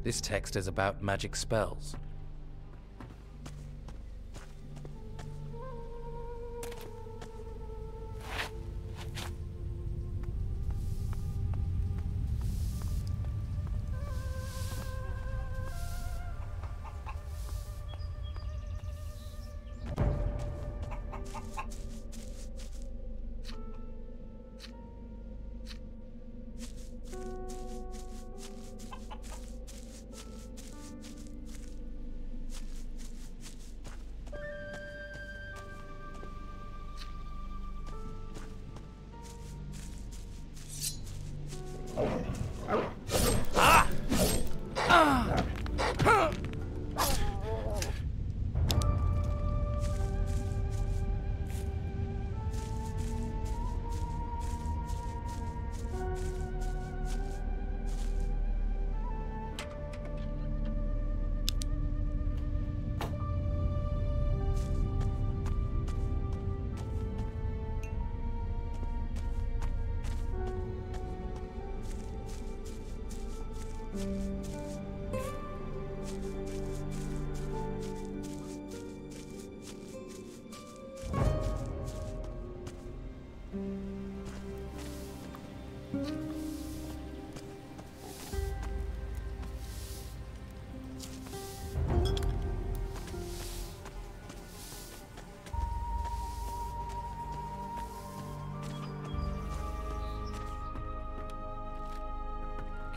This text is about magic spells.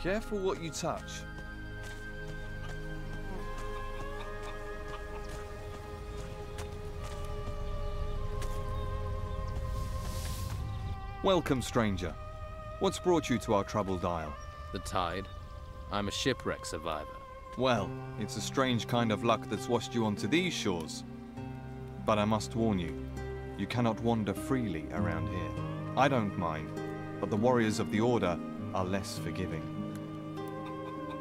Careful what you touch. Welcome, stranger. What's brought you to our troubled isle? The tide. I'm a shipwreck survivor. Well, it's a strange kind of luck that's washed you onto these shores. But I must warn you, you cannot wander freely around here. I don't mind, but the warriors of the Order are less forgiving.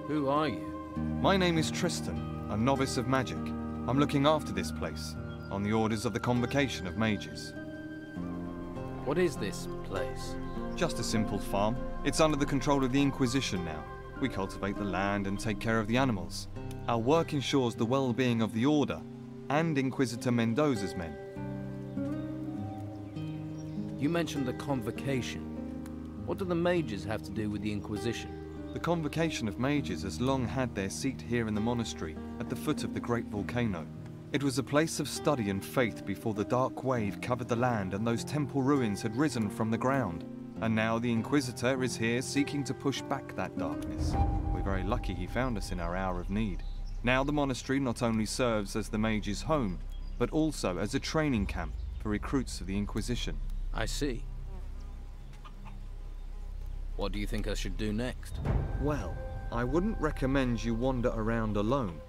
Who are you? My name is Tristan, a novice of magic. I'm looking after this place, on the orders of the Convocation of Mages. What is this place? Just a simple farm. It's under the control of the Inquisition now. We cultivate the land and take care of the animals. Our work ensures the well-being of the Order and Inquisitor Mendoza's men. You mentioned the Convocation. What do the mages have to do with the Inquisition? The Convocation of Mages has long had their seat here in the monastery at the foot of the great volcano. It was a place of study and faith before the dark wave covered the land and those temple ruins had risen from the ground. And now the Inquisitor is here seeking to push back that darkness. We're very lucky he found us in our hour of need. Now the monastery not only serves as the mages' home, but also as a training camp for recruits of the Inquisition. I see. What do you think I should do next? Well, I wouldn't recommend you wander around alone.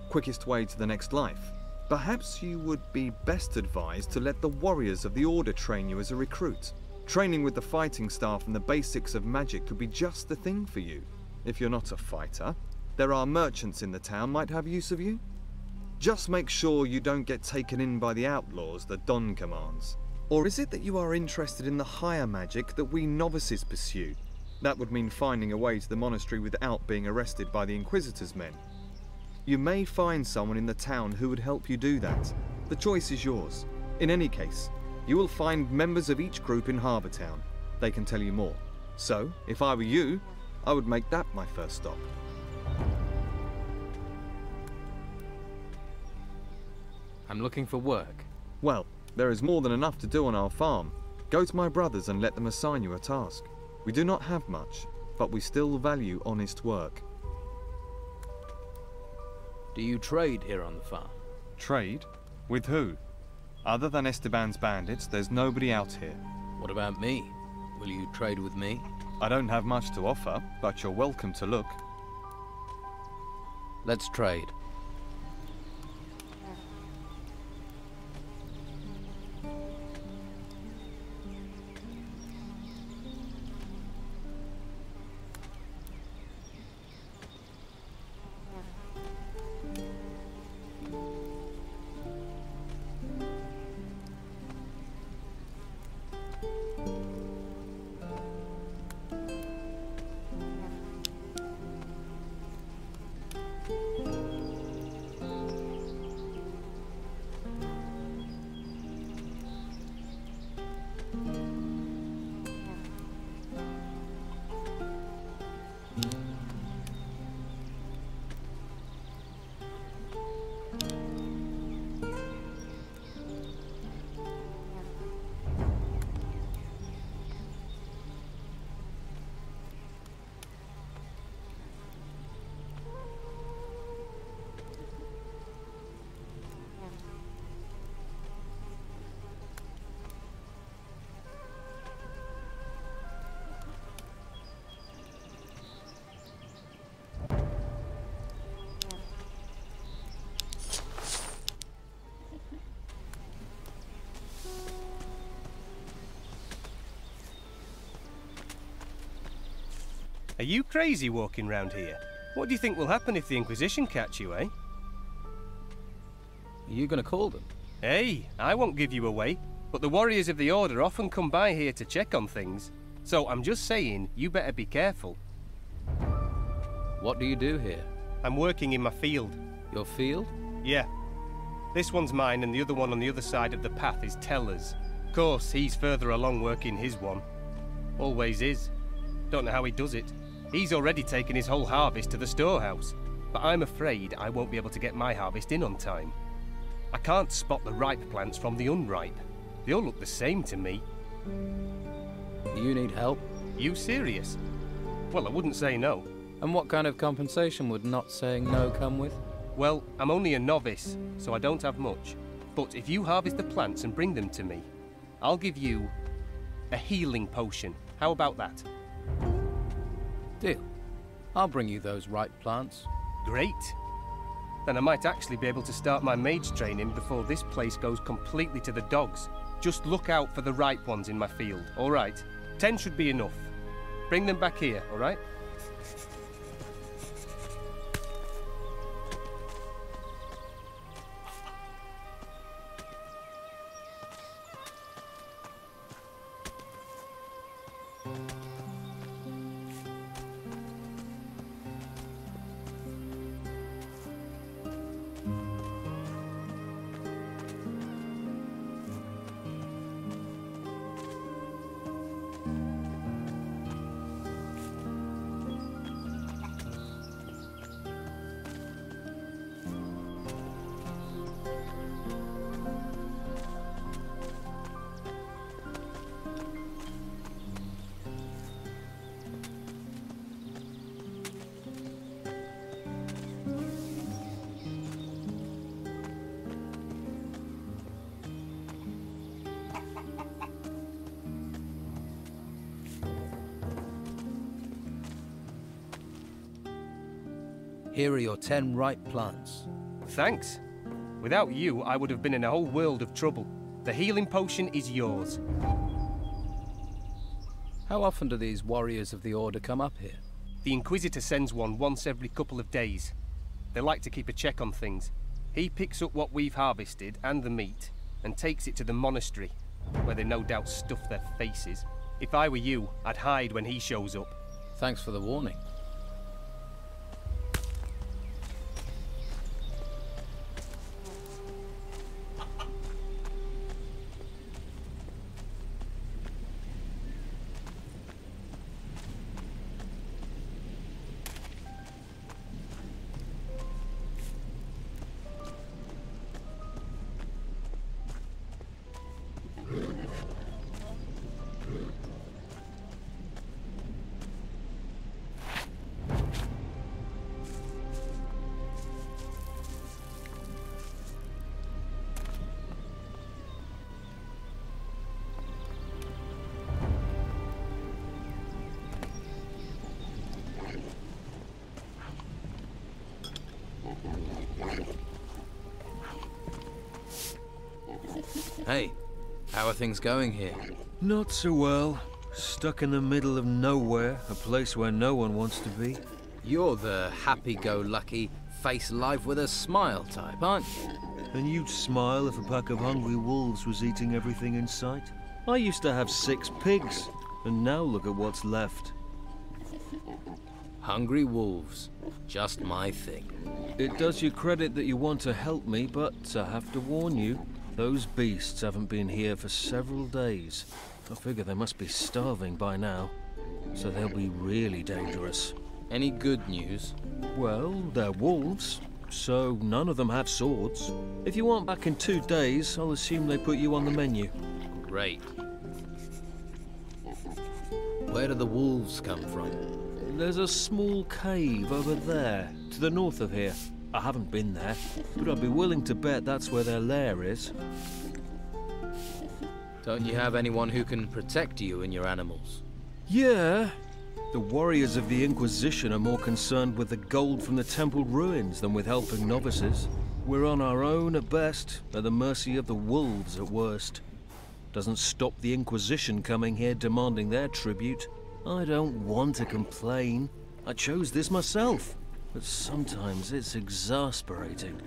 Quickest way to the next life. Perhaps you would be best advised to let the warriors of the Order train you as a recruit. Training with the fighting staff and the basics of magic could be just the thing for you. If you're not a fighter, there are merchants in the town might have use of you. Just make sure you don't get taken in by the outlaws that Don commands. Or is it that you are interested in the higher magic that we novices pursue? That would mean finding a way to the monastery without being arrested by the Inquisitor's men. You may find someone in the town who would help you do that. The choice is yours. In any case, you will find members of each group in Harbour Town. They can tell you more. So, if I were you, I would make that my first stop. I'm looking for work. Well, there is more than enough to do on our farm. Go to my brothers and let them assign you a task. We do not have much, but we still value honest work. Do you trade here on the farm? Trade? With who? Other than Esteban's bandits, there's nobody out here. What about me? Will you trade with me? I don't have much to offer, but you're welcome to look. Let's trade. Are you crazy walking round here? What do you think will happen if the Inquisition catch you, eh? Are you gonna call them? Hey, I won't give you away, but the warriors of the Order often come by here to check on things. So I'm just saying, you better be careful. What do you do here? I'm working in my field. Your field? Yeah. This one's mine and the other one on the other side of the path is Tellur's. Of course, he's further along working his one. Always is. Don't know how he does it. He's already taken his whole harvest to the storehouse, but I'm afraid I won't be able to get my harvest in on time. I can't spot the ripe plants from the unripe. They all look the same to me. Do you need help? You serious? Well, I wouldn't say no. And what kind of compensation would not saying no come with? Well, I'm only a novice, so I don't have much. But if you harvest the plants and bring them to me, I'll give you a healing potion. How about that? Deal. I'll bring you those ripe plants. Great. then I might actually be able to start my mage training before this place goes completely to the dogs. Just look out for the ripe ones in my field, all right? 10 should be enough. Bring them back here, all right? Here are your 10 ripe plants. Thanks. Without you, I would have been in a whole world of trouble. The healing potion is yours. How often do these warriors of the Order come up here? The Inquisitor sends one once every couple of days. They like to keep a check on things. He picks up what we've harvested and the meat and takes it to the monastery, where they no doubt stuff their faces. If I were you, I'd hide when he shows up. Thanks for the warning. Hey, how are things going here? Not so well. Stuck in the middle of nowhere, a place where no one wants to be. You're the happy-go-lucky, face life with a smile type, aren't you? And you'd smile if a pack of hungry wolves was eating everything in sight. I used to have 6 pigs, and now look at what's left. Hungry wolves. Just my thing. It does you credit that you want to help me, but I have to warn you, those beasts haven't been here for several days. I figure they must be starving by now, so they'll be really dangerous. Any good news? Well, they're wolves, so none of them have swords. If you want back in 2 days, I'll assume they put you on the menu. Great. Where do the wolves come from? There's a small cave over there, to the north of here. I haven't been there, but I'd be willing to bet that's where their lair is. Don't you have anyone who can protect you and your animals? Yeah. The warriors of the Inquisition are more concerned with the gold from the temple ruins than with helping novices. We're on our own at best, at the mercy of the wolves at worst. Doesn't stop the Inquisition coming here demanding their tribute. I don't want to complain. I chose this myself. But sometimes it's exasperating.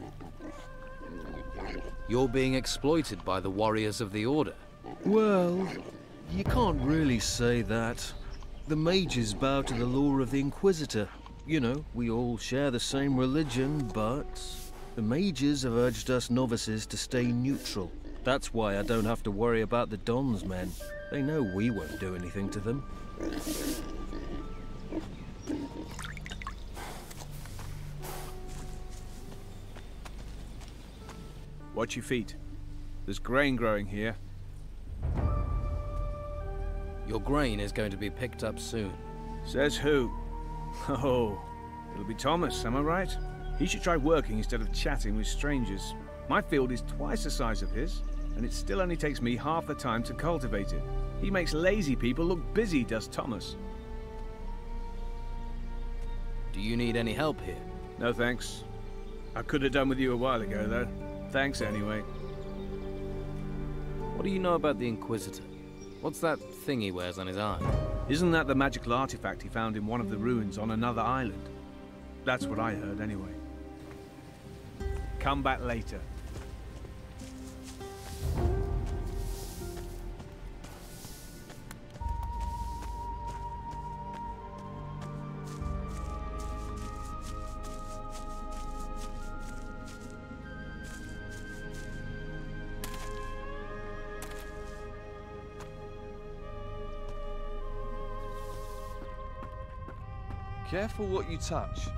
You're being exploited by the warriors of the Order. Well, you can't really say that. The mages bow to the law of the Inquisitor. You know, we all share the same religion, but the mages have urged us novices to stay neutral. That's why I don't have to worry about the Don's men. They know we won't do anything to them. Watch your feet. There's grain growing here. Your grain is going to be picked up soon. Says who? Oh, it'll be Thomas, am I right? He should try working instead of chatting with strangers. My field is twice the size of his, and it still only takes me half the time to cultivate it. He makes lazy people look busy, does Thomas. Do you need any help here? No thanks. I could have done with you a while ago, though. Thanks anyway. What do you know about the Inquisitor? What's that thing he wears on his eye? Isn't that the magical artifact he found in one of the ruins on another island? That's what I heard, anyway. Come back later. Careful what you touch.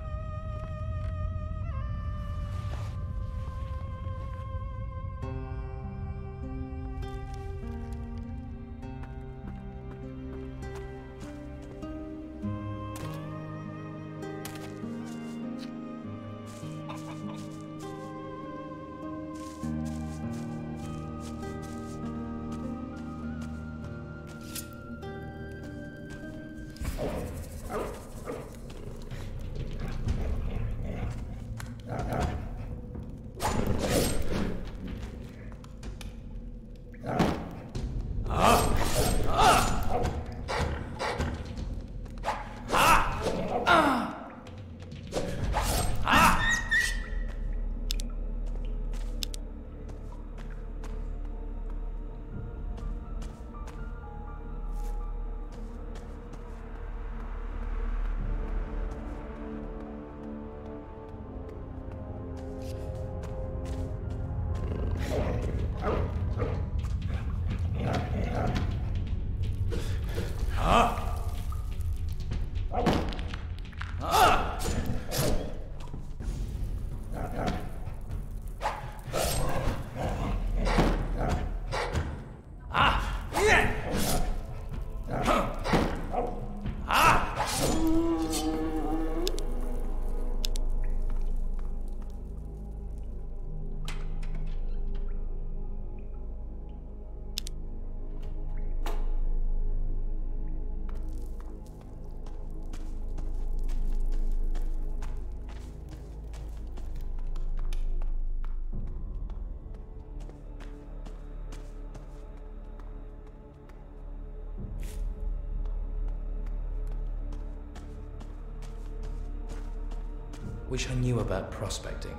Wish I knew about prospecting.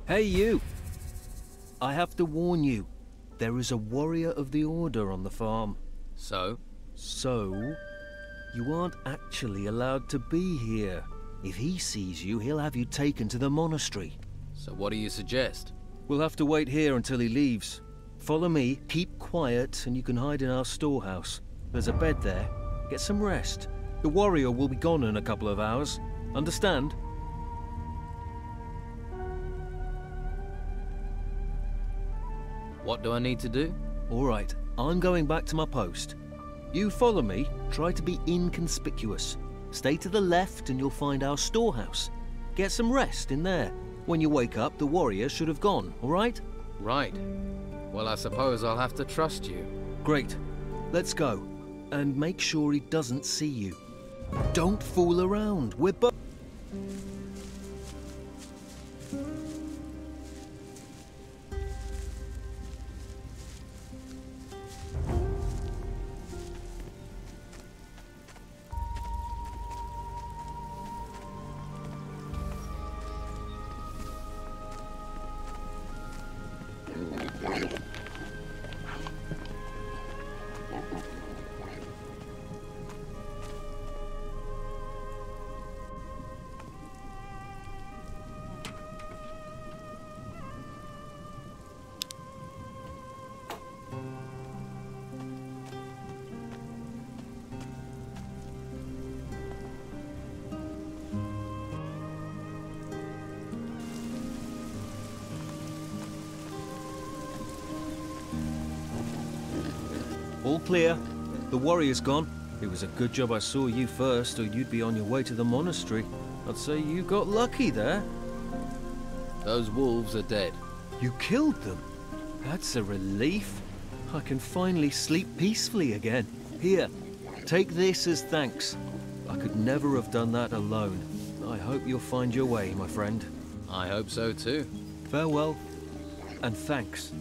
Hey, you! I have to warn you, there is a warrior of the Order on the farm. So? So, you aren't actually allowed to be here. If he sees you, he'll have you taken to the monastery. So what do you suggest? We'll have to wait here until he leaves. Follow me, keep quiet, and you can hide in our storehouse. There's a bed there. Get some rest. The warrior will be gone in a couple of hours. Understand? What do I need to do? All right, I'm going back to my post. You follow me, try to be inconspicuous. Stay to the left and you'll find our storehouse. Get some rest in there. When you wake up, the warriors should have gone, all right? Right. Well, I suppose I'll have to trust you. Great. Let's go. And make sure he doesn't see you. Don't fool around. We're both... All clear. The warrior's gone. It was a good job I saw you first, or you'd be on your way to the monastery. I'd say you got lucky there. Those wolves are dead. You killed them? That's a relief. I can finally sleep peacefully again. Here, take this as thanks. I could never have done that alone. I hope you'll find your way, my friend. I hope so too. Farewell, and thanks.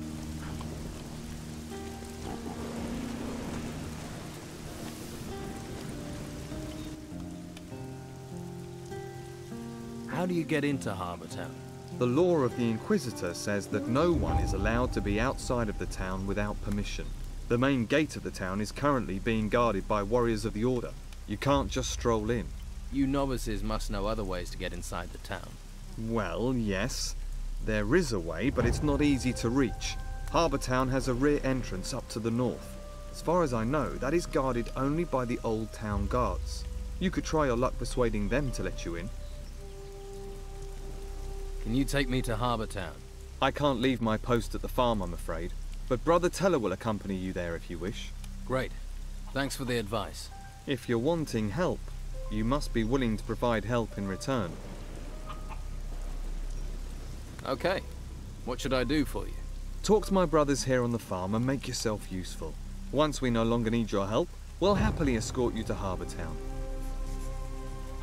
How do you get into Harbour Town? The law of the Inquisitor says that no one is allowed to be outside of the town without permission. The main gate of the town is currently being guarded by warriors of the Order. You can't just stroll in. You novices must know other ways to get inside the town. Well, yes. There is a way, but it's not easy to reach. Harbour Town has a rear entrance up to the north. As far as I know, that is guarded only by the old town guards. You could try your luck persuading them to let you in. Can you take me to Harbour Town? I can't leave my post at the farm, I'm afraid. But Brother Teller will accompany you there if you wish. Great. Thanks for the advice. If you're wanting help, you must be willing to provide help in return. Okay. What should I do for you? Talk to my brothers here on the farm and make yourself useful. Once we no longer need your help, we'll happily escort you to Harbour Town.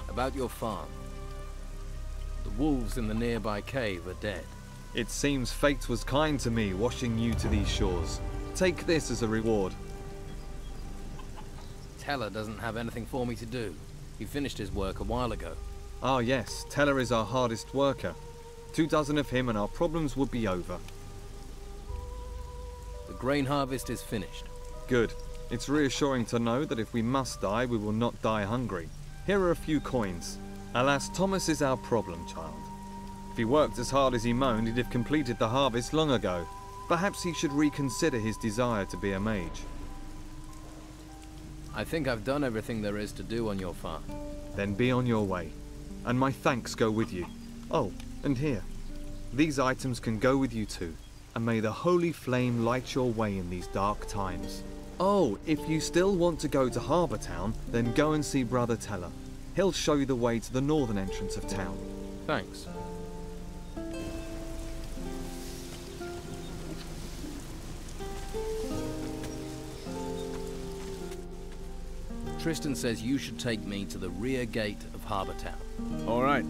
About your farm. The wolves in the nearby cave are dead. It seems fate was kind to me, washing you to these shores. Take this as a reward. Teller doesn't have anything for me to do. He finished his work a while ago. Ah yes, Teller is our hardest worker. 24 of him and our problems would be over. The grain harvest is finished. Good. It's reassuring to know that if we must die, we will not die hungry. Here are a few coins. Alas, Thomas is our problem child. If he worked as hard as he moaned, he'd have completed the harvest long ago. Perhaps he should reconsider his desire to be a mage. I think I've done everything there is to do on your farm. Then be on your way. And my thanks go with you. Oh, and here. These items can go with you too. And may the holy flame light your way in these dark times. Oh, if you still want to go to Harbour Town, then go and see Brother Teller. He'll show you the way to the northern entrance of town. Thanks. Tristan says you should take me to the rear gate of Harbour Town. All right.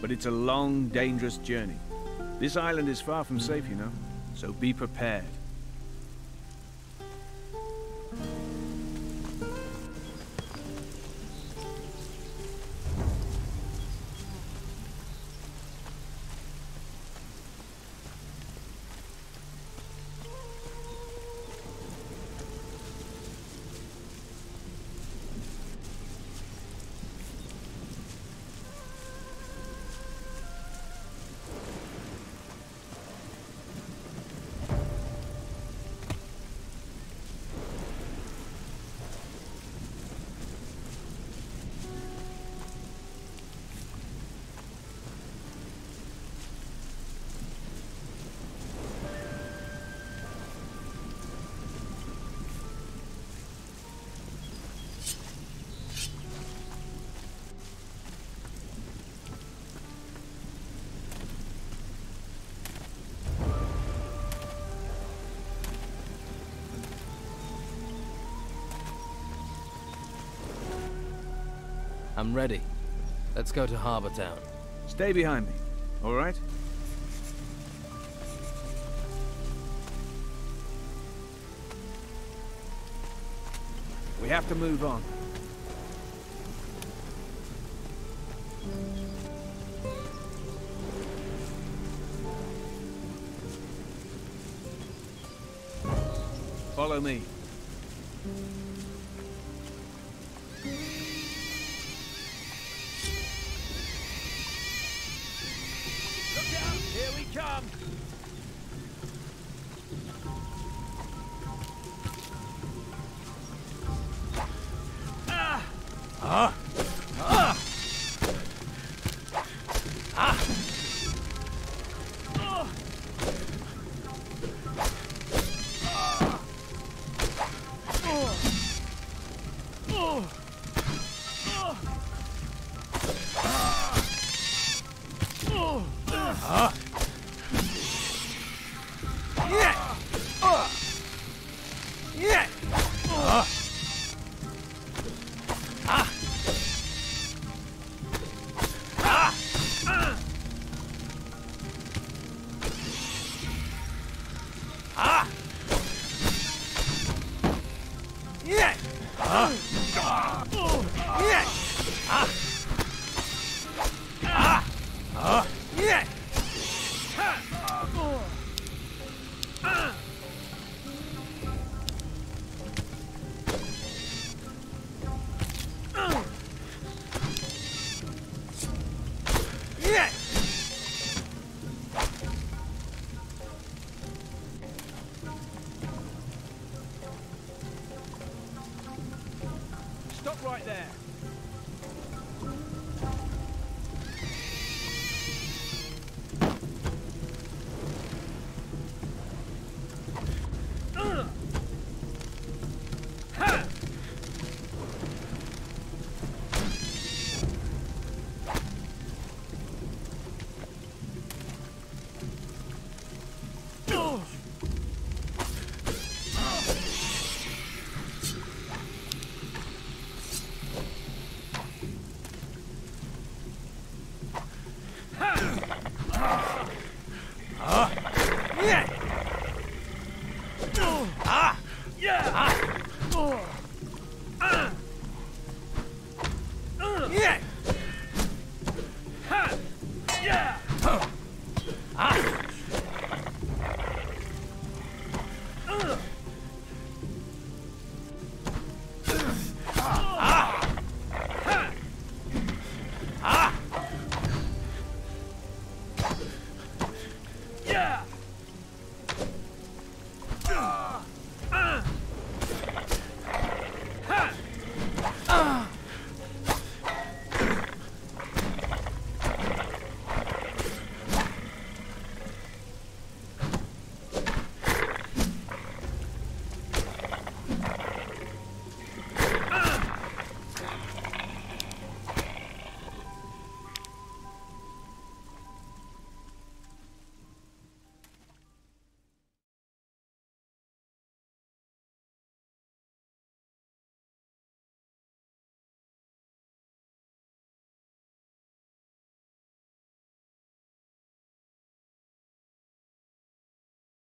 But it's a long, dangerous journey. This island is far from safe, you know. So be prepared. I'm ready. Let's go to Harbour Town. Stay behind me, all right? We have to move on. Follow me. Look out! Here we come! Stop right there.